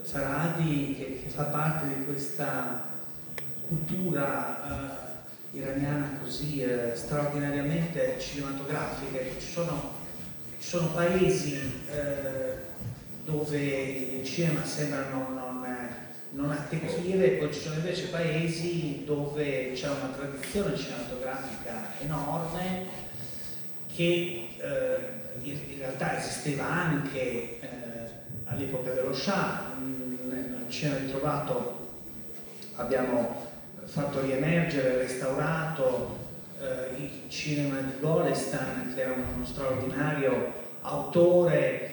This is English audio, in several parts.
Farhadi, che fa parte di questa cultura iraniana così straordinariamente cinematografica. Ci sono paesi dove il cinema sembra non attecchire, poi ci sono invece paesi dove c'è una tradizione cinematografica enorme che in realtà esisteva anche all'epoca dello Shah. Al cinema ritrovato abbiamo fatto riemergere, restaurato il cinema di Golestan, che era uno straordinario autore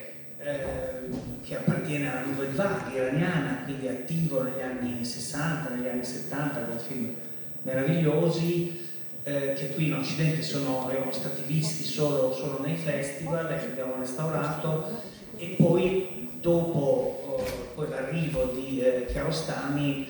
che appartiene alla Nouvelle Vague iraniana, quindi attivo negli anni 60, negli anni 70, con film meravigliosi che qui in Occidente erano stati visti solo nei festival, e che abbiamo restaurato. E poi dopo l'arrivo di Kiarostami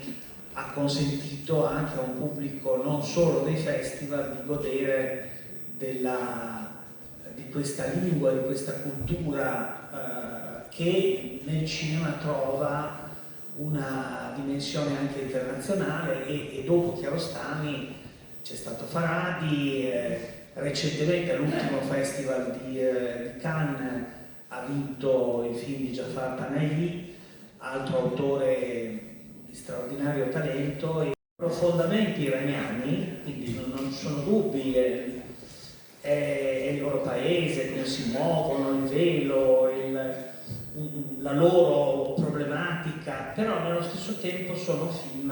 ha consentito anche a un pubblico non solo dei festival di godere di questa lingua, di questa cultura che nel cinema trova una dimensione anche internazionale. E dopo Kiarostami c'è stato Farhadi, recentemente all'ultimo festival di Cannes ha vinto il film di Jafar Panahi, altro autore di straordinario talento, e profondamente iraniani, quindi non ci sono dubbi, è il loro paese, come si muovono, il velo, la loro problematica, però nello stesso tempo sono film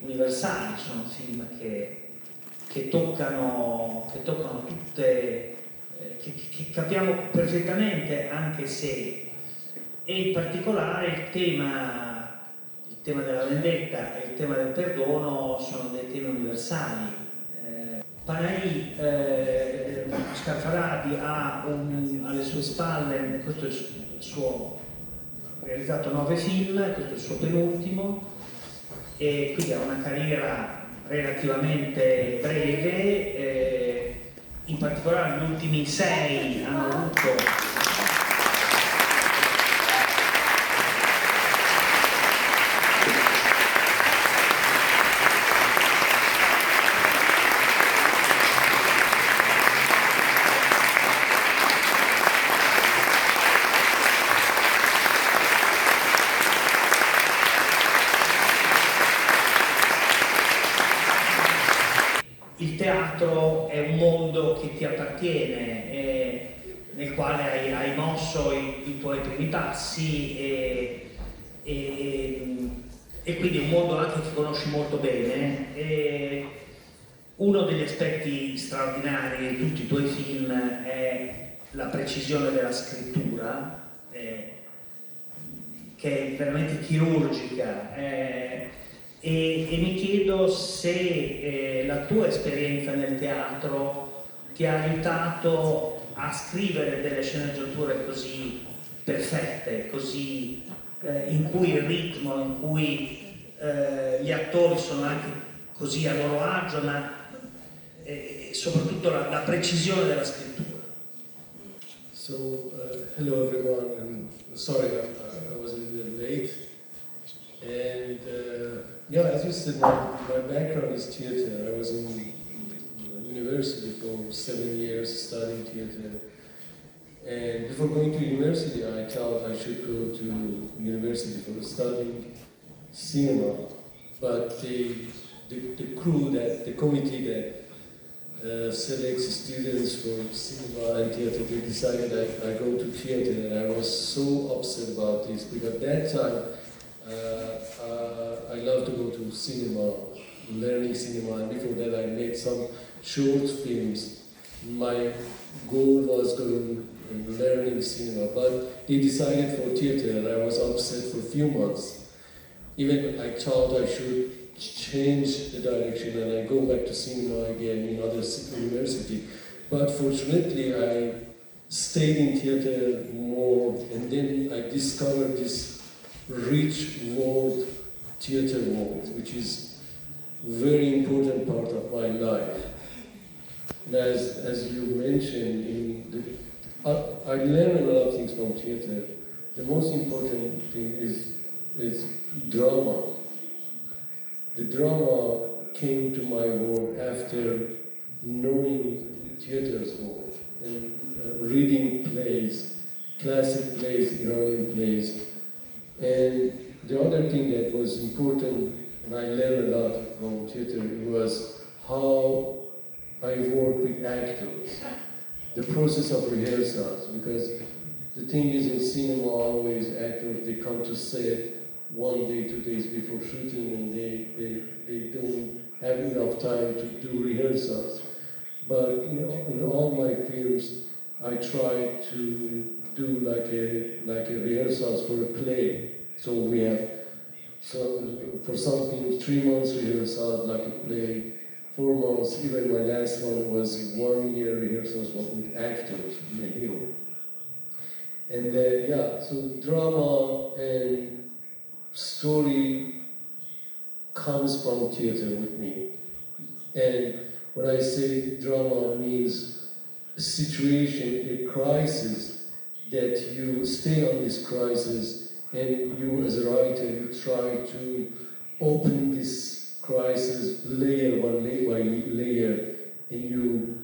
universali, sono film che toccano tutte, che capiamo perfettamente, anche se, e in particolare il tema della vendetta e il tema del perdono sono dei temi universali. Panahi, Asghar Farhadi ha alle sue spalle, questo è ha realizzato 9 film, questo è il suo penultimo, e quindi ha una carriera relativamente breve, in particolare gli ultimi 6 hanno avuto il teatro è un mondo che ti appartiene, nel quale hai mosso i tuoi primi passi, e quindi è un mondo anche che conosci molto bene. Uno degli aspetti straordinari di tutti i tuoi film è la precisione della scrittura, che è veramente chirurgica. E mi chiedo se la tua esperienza nel teatro ti ha aiutato a scrivere delle sceneggiature così perfette, così in cui il ritmo, in cui gli attori sono anche così a loro agio, ma soprattutto la precisione della scrittura. So, hello everyone, and sorry I was a little bit late. And yeah, as you said, my background is theater. I was in university for 7 years studying theater. And before going to university, I thought I should go to university for studying cinema. But the crew, the committee that selects students for cinema and theater, they decided I go to theater, and I was so upset about this, because at that time I love to go to cinema, learning cinema, and before that I made some short films. My goal was going and learning cinema, but they decided for theater, and I was upset for a few months. Even I thought I should change the direction and I go back to cinema again in other university. But fortunately I stayed in theater more, and then I discovered this rich world, theater world, which is a very important part of my life. And as you mentioned, I learned a lot of things from theater. The most important thing is is drama. The drama came to my work after knowing theater's work and reading plays, classic plays, Iranian plays. And the other thing that was important, and I learned a lot from theater, was how I work with actors, the process of rehearsals, because the thing is in cinema always actors, they come to set 1 day, 2 days before shooting and they don't have enough time to do rehearsals. But in all my films, I try to do like a rehearsals for a play. So we have, for some films, 3 months rehearsals like a play, 4 months, even my last one was 1 year rehearsals with actors in a hero. And so drama and story comes from theater with me. And when I say drama means a situation, a crisis, that you stay on this crisis and you as a writer, you try to open this crisis layer by layer, and you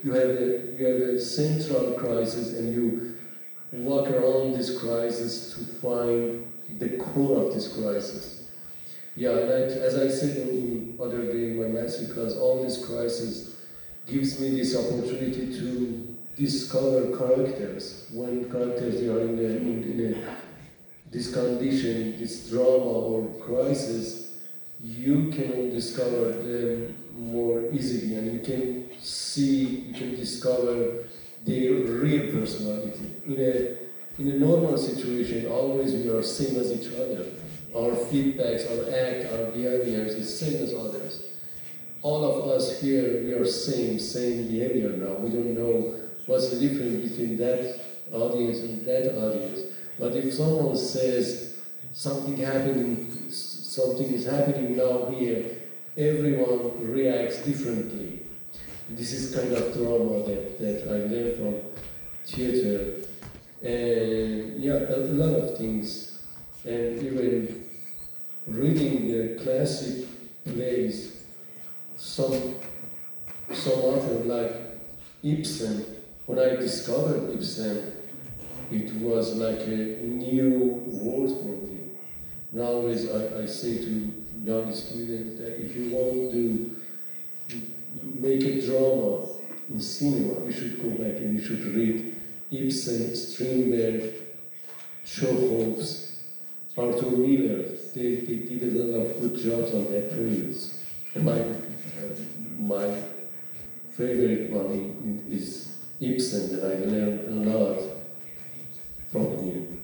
have a central crisis and you walk around this crisis to find the core of this crisis. Yeah, and as I said the other day in my master class, all this crisis gives me this opportunity to discover characters. When characters are in this condition, this drama or crisis, you can discover them more easily, and you can discover their real personality. In a normal situation, always we are same as each other. Our feedbacks, our act, our behaviors is same as others. All of us here, we are same behavior now. We don't know what's the difference between that audience and that audience. But if someone says something is happening now here, everyone reacts differently. This is kind of drama that I learned from theater. And a lot of things. And even reading the classic plays, some author like Ibsen, when I discovered Ibsen, it was like a new world for me. Now I say to young students that if you want to make a drama in cinema, you should go back and you should read Ibsen, Strindberg, Chekhov's, Arthur Miller. They did a lot of good jobs on that periods. And my favorite one is Ibsen, that I learned a lot from him.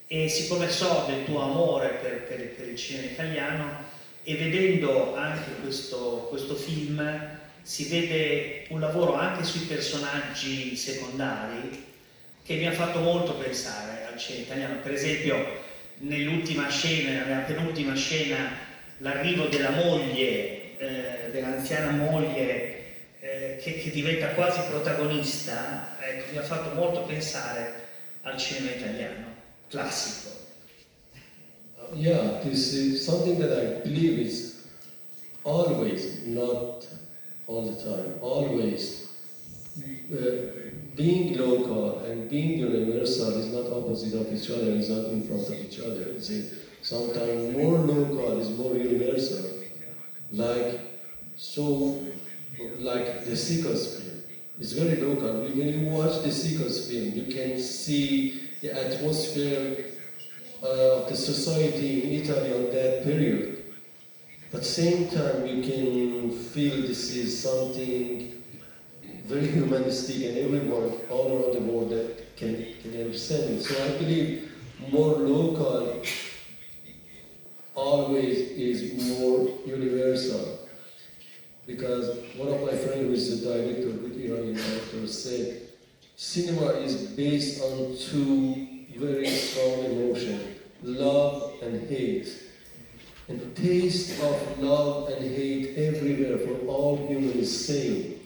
E siccome so del tuo amore per il cinema italiano, e vedendo anche questo film, si vede un lavoro anche sui personaggi secondari che mi ha fatto molto pensare al cinema italiano. Per esempio, nell'ultima scena, nella penultima scena, l'arrivo della moglie, dell'anziana moglie, che diventa quasi protagonista, mi ha fatto molto pensare al cinema italiano classico. Yeah, this is something that I believe is always, not all the time, always being local and being universal is not opposite of each other, is not in front of each other. Sometimes more local is more universal. Like the Seekers film. It's very local. When you watch the Seekers film, you can see the atmosphere of the society in Italy on that period. But at the same time, you can feel this is something very humanistic, and everyone all around the world that can understand it. So I believe more local always is more universal. Because one of my friends who is the director, good Iranian director, said, cinema is based on 2 very strong emotions, love and hate. And the taste of love and hate everywhere for all humans is same.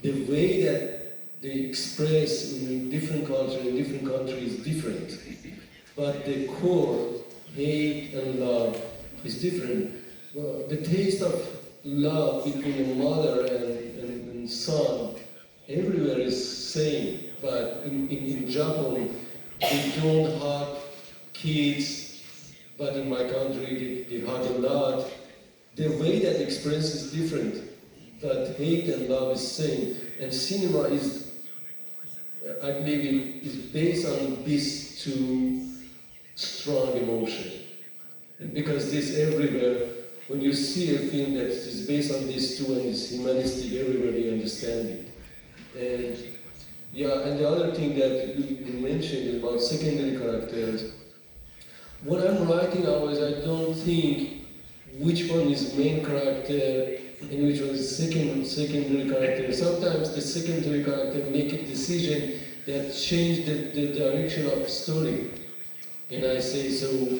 The way that they express in different cultures, in different countries is different. but the core, hate and love, is different. The taste of love between a mother and son everywhere is same, but in Japan they don't hug kids, but in my country they hug a lot. The way that experience is different, but hate and love is same. And cinema is, I believe, it is based on these two strong emotions. And because this everywhere, when you see a film that is based on these two and is humanistic, everybody understands it. And yeah, and the other thing that you mentioned about secondary characters, when I'm writing always, I don't think which one is main character and which one is secondary character. Sometimes the secondary character make a decision that change the direction of the story. And I say, so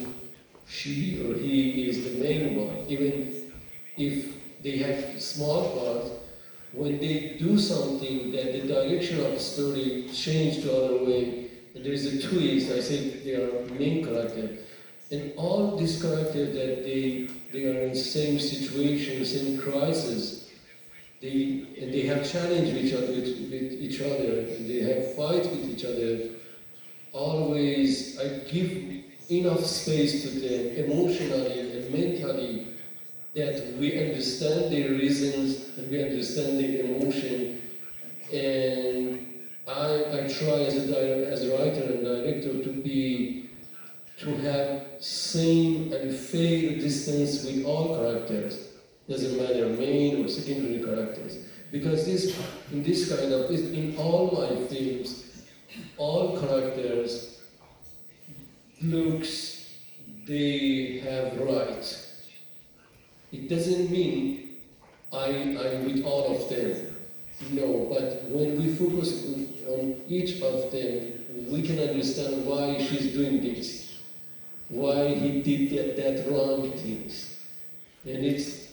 she or he is the main one. Even if they have small part, when they do something that the direction of the story change to other way, and there is a twist, I say they are main character. And all these characters that they are in the same situation, same crisis, they have challenge with each other, and they have fight with each other. Always, I give enough space to them, emotionally and mentally, that we understand their reasons and we understand their emotion. And I try as a writer and director to have same and fair distance with all characters. Doesn't matter main or secondary characters. Because in all my films, all characters looks, they have right. It doesn't mean I'm with all of them. No, but when we focus on each of them, we can understand why she's doing this. Why he did that wrong things. And it's,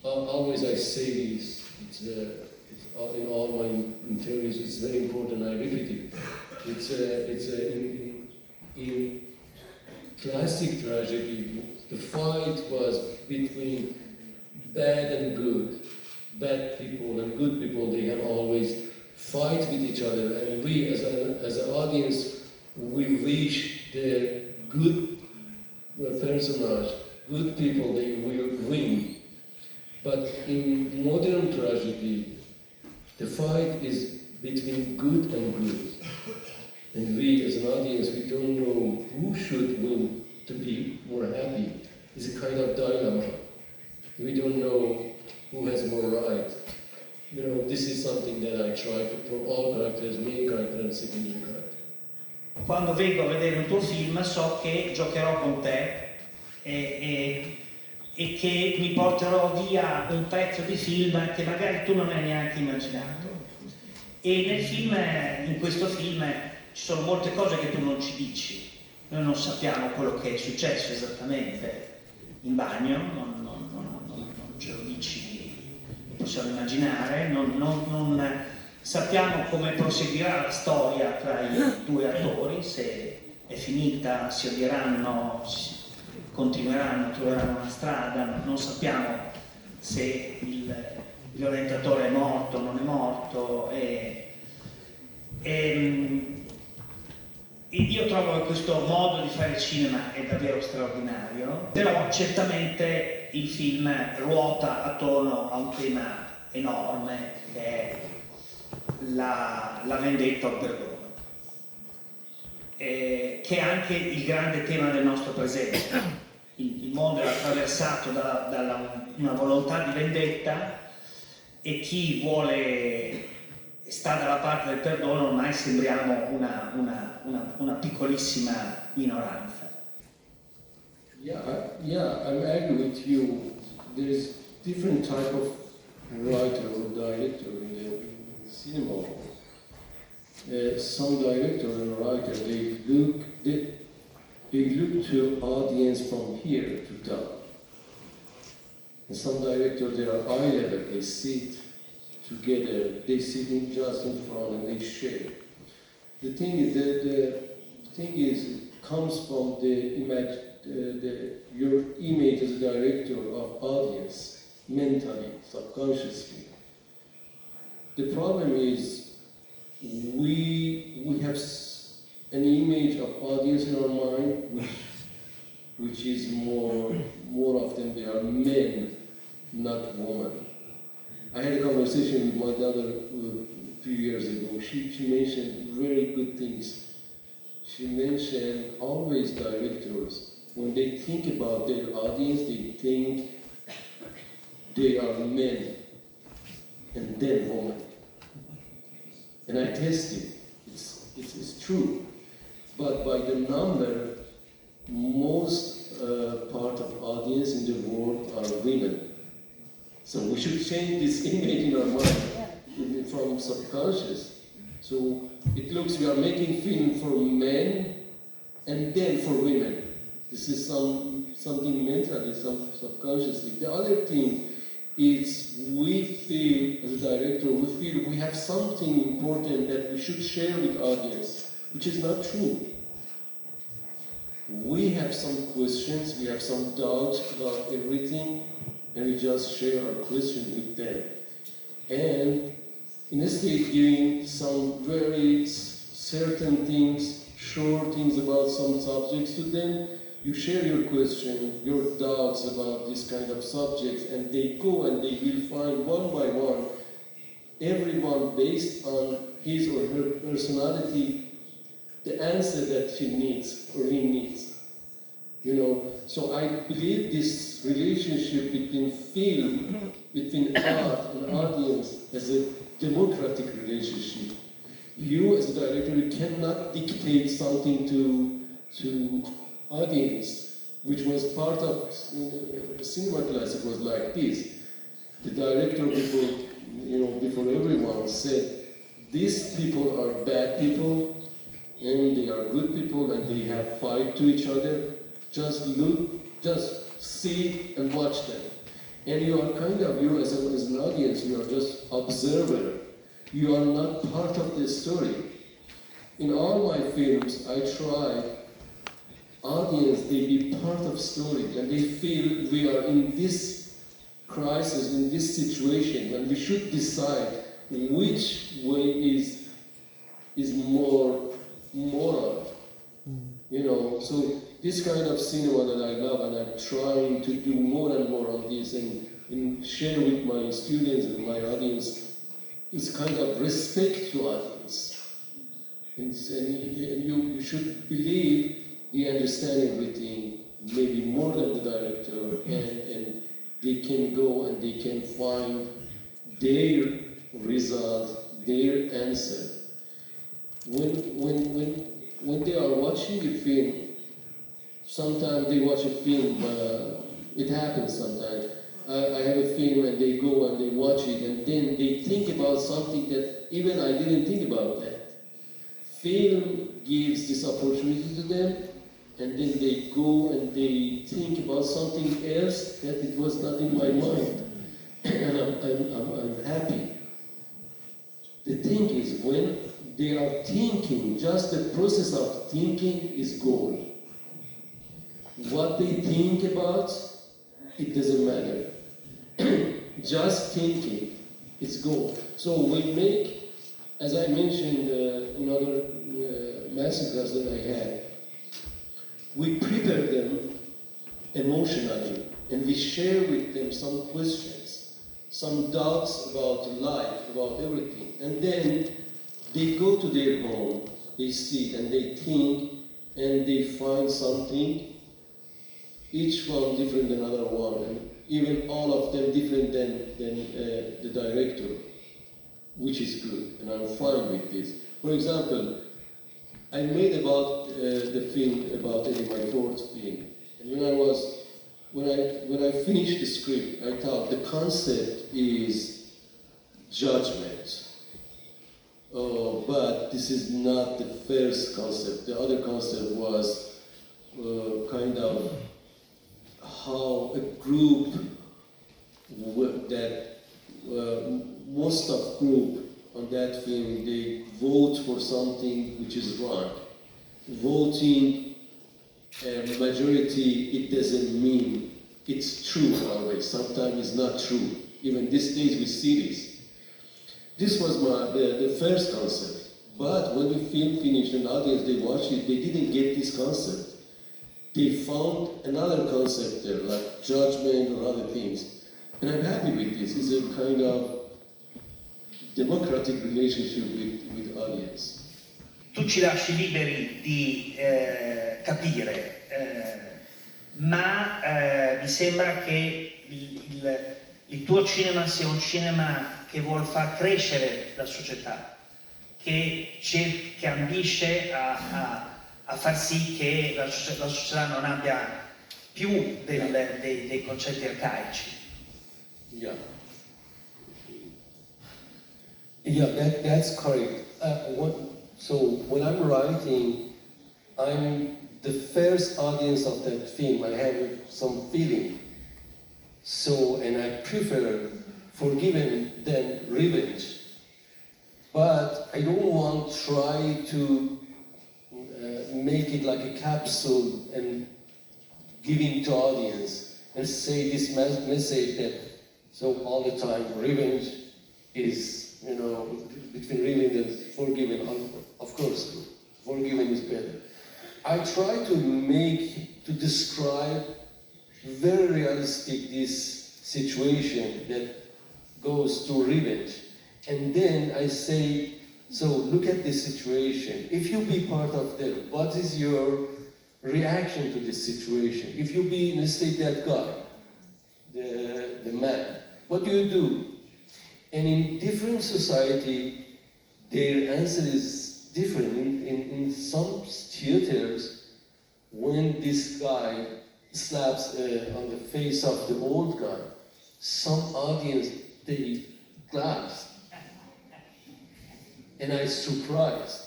always I say this, it's in all my interviews, it's very important, I repeat it. In classic tragedy, the fight was between bad and good. Bad people and good people, they have always fight with each other. And we, as an audience, we wish the good personage, good people, they will win. But in modern tragedy, the fight is between good and good. And we, as an audience, we don't know who should win to be more happy. It's a kind of dilemma. We don't know who has more right. You know, this is something that I try for all characters, main character and secondary character. Quando vengo a vedere un tuo film so che giocherò con te e che mi porterò via un pezzo di film che magari tu non hai neanche immaginato. E nel film, in questo film, ci sono molte cose che tu non ci dici. Noi non sappiamo quello che è successo esattamente in bagno, non ce lo dici, lo possiamo immaginare, non sappiamo come proseguirà la storia tra i due attori, se è finita, si odieranno, continueranno, troveranno una strada, non sappiamo se il violentatore è morto o non è morto. Io trovo che questo modo di fare cinema è davvero straordinario, però certamente il film ruota attorno a un tema enorme che è la vendetta o il perdono, che è anche il grande tema del nostro presente. Il mondo è attraversato da una volontà di vendetta e chi sta dalla parte del perdono ormai sembriamo una piccolissima minoranza. Yeah, I'm agree with you. There is different type of writer or director in the cinema. Some director and writer, they look to audience from here to down. And some directors, they are eye level, they sit together, they sit just in front and they share. The thing is, comes from your image as a director of audience, mentally, subconsciously. The problem is we have an image of audience in our mind which is more often they are men, not women. I had a conversation with my daughter a few years ago. She mentioned very good things. She mentioned always directors, when they think about their audience, they think they are men and then women. And I tested. It's true. But by the number, most part of audience in the world are women. So we should change this image in our mind from subconscious. So it looks we are making film for men and then for women. This is something mentally, subconsciously. The other thing is we feel, as a director, we have something important that we should share with audience, which is not true. We have some questions, we have some doubts about everything, and we just share our question with them. And instead giving some very certain things, short things about some subjects to them, you share your question, your doubts about this kind of subjects, and they go and they will find one by one, everyone based on his or her personality, the answer that she needs or he needs. You know, so I believe this relationship between film, between art and audience is a democratic relationship. You as a director, you cannot dictate something to audience, which was part of cinema class. It was like this. The director before everyone said, these people are bad people and they are good people and they have fight to each other. Just look, just see and watch them. And you are you as an audience, you are just observer. You are not part of the story. In all my films, I try audience, they be part of story, and they feel we are in this crisis, in this situation, and we should decide which way is more moral. You know, so this kind of cinema that I love, and I'm trying to do more and more on this and share with my students and my audience, is kind of respect to audience. And you should believe they understand everything, maybe more than the director, and they can go and they can find their result, their answer. When they are watching a film, sometimes they watch a film, it happens sometimes. I have a film and they go and they watch it and then they think about something that even I didn't think about that. Film gives this opportunity to them and then they go and they think about something else that it was not in my mind. And I'm happy. The thing is, when they are thinking, just the process of thinking is gold. What they think about, it doesn't matter. Just thinking, it's gold. So we make, as I mentioned in other masterclass that I had, we prepare them emotionally and we share with them some questions, some doubts about life, about everything. And then they go to their home, they sit and they think and they find something, each one different than another one, and even all of them different than the director, which is good, and I'm fine with this. For example, I made about the film about Eddie, my fourth film, and when I finished the script, I thought the concept is judgment. But this is not the first concept. The other concept was kind of how a group that most of group on that film, they vote for something which is wrong. Voting majority, it doesn't mean it's true always. Sometimes it's not true. Even these days we see this. This was the first concept. But when the film finished and audience, they watched it, they didn't get this concept. They found another concept there, like judgment or other things. And I'm happy with this. It's a kind of democratic relationship with audience. Tu ci lasci liberi di capire, ma mi sembra che il tuo cinema sia un cinema che vuol far crescere la società, che ambisce a far sì che la società non abbia più dei concetti arcaici. Yeah, that's correct. So when I'm writing, I'm the first audience of that film. I have some feeling. So, and I prefer forgiving than revenge. But I don't want to try to make it like a capsule and giving to audience and say this message that so all the time revenge is, you know, between revenge and forgiving. Of course, forgiving is better. I try to describe very realistic this situation that goes to revenge. And then I say, so look at this situation. If you be part of that, what is your reaction to this situation? If you be, let's say, that guy, the man, what do you do? And in different society, their answer is different. In some theaters, when this guy slaps on the face of the old guy, some audience, they claps. And I was surprised.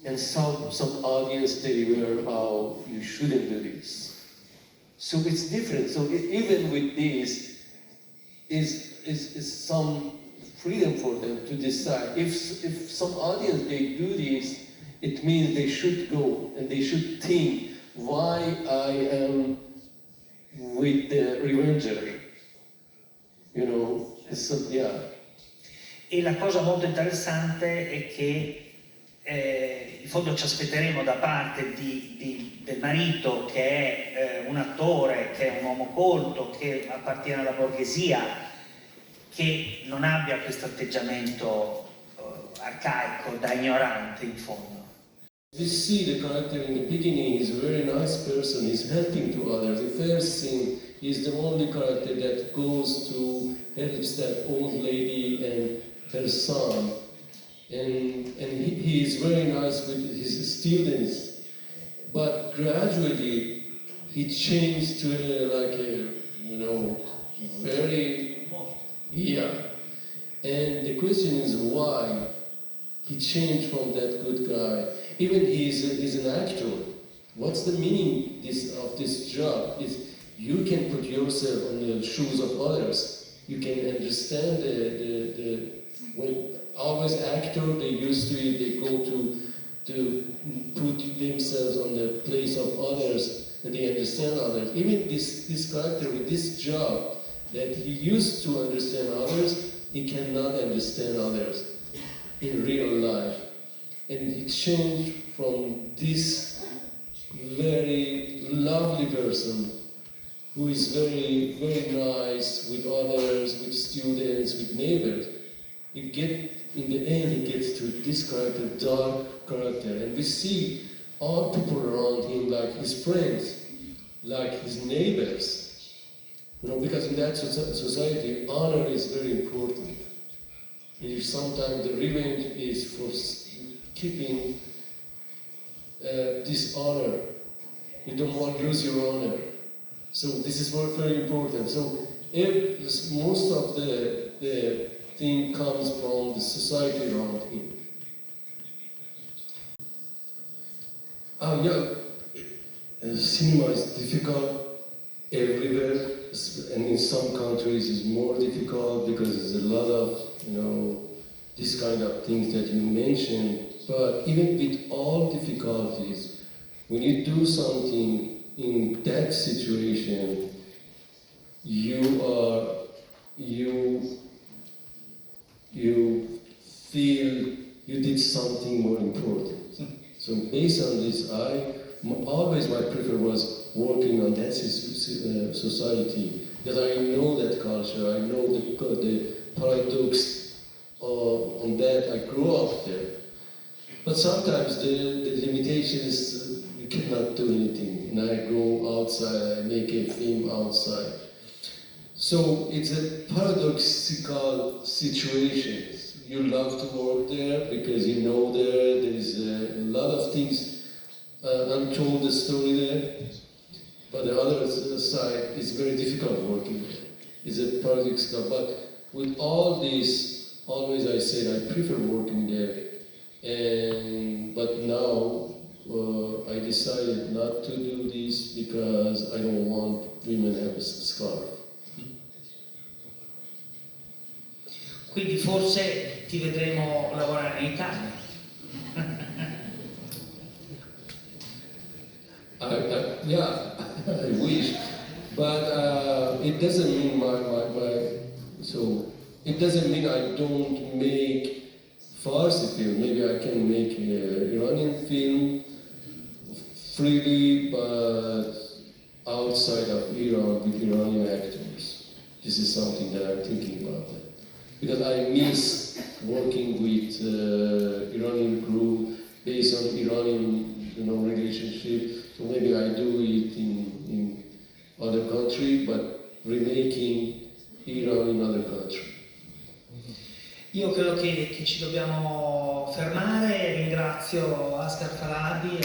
And some audience, they were, oh, you shouldn't do this. So it's different. So even with this, is some freedom for them to decide. If some audience, they do this, it means they should go and they should think why I am with the revenger. You know, so, yeah. E la cosa molto interessante è che in fondo ci aspetteremo da parte del marito, che è un attore, che è un uomo colto, che appartiene alla borghesia, che non abbia questo atteggiamento arcaico da ignorante in fondo. We see the character in the beginning, he's a very nice person, he's helping to others. The first scene, he's the only character that goes to helps that old lady and her son. And he is very nice with his students. But gradually, he changed to like a, you know, very, yeah. And the question is why he changed from that good guy. Even he's an actor. What's the meaning of this job? Is you can put yourself on the shoes of others. You can understand when always actor, they used to they go to put themselves on the place of others and they understand others. Even this character with this job that he used to understand others, he cannot understand others in real life. And he changed from this very lovely person who is very, very nice with others, with students, with neighbors. In the end, he gets to this character, dark character, and we see all people around him like his friends, like his neighbors. You know, because in that society, honor is very important. Sometimes the revenge is for keeping this honor. You don't want to lose your honor. So this is very, very important. So if most of the thing comes from the society around him. Cinema is difficult everywhere, and in some countries it's more difficult because there's a lot of, you know, this kind of things that you mentioned. But even with all difficulties, when you do something in that situation, you feel you did something more important. So based on this, always my preference was working on that society, because I know that culture, I know the paradox on that, I grew up there. But sometimes the limitations, you cannot do anything. And I go outside, I make a film outside. So it's a paradoxical situation. You love to work there because you know there is a lot of things untold the story there. But the other side, it's very difficult working there. It's a paradoxical. But with all this, always I said I prefer working there. But now I decided not to do this because I don't want women to have a scarf. Quindi forse ti vedremo lavorare in Italia. Yeah, I wish, but it doesn't mean it doesn't mean I don't make Farsi film. Maybe I can make an Iranian film freely, but outside of Iran with Iranian actors. This is something that I'm thinking about. Because I miss working with Iranian group based on Iranian relationship. So maybe I do it in other country, but remaking Iran in other country. Io credo che ci dobbiamo fermare, ringrazio Asghar Farhadi.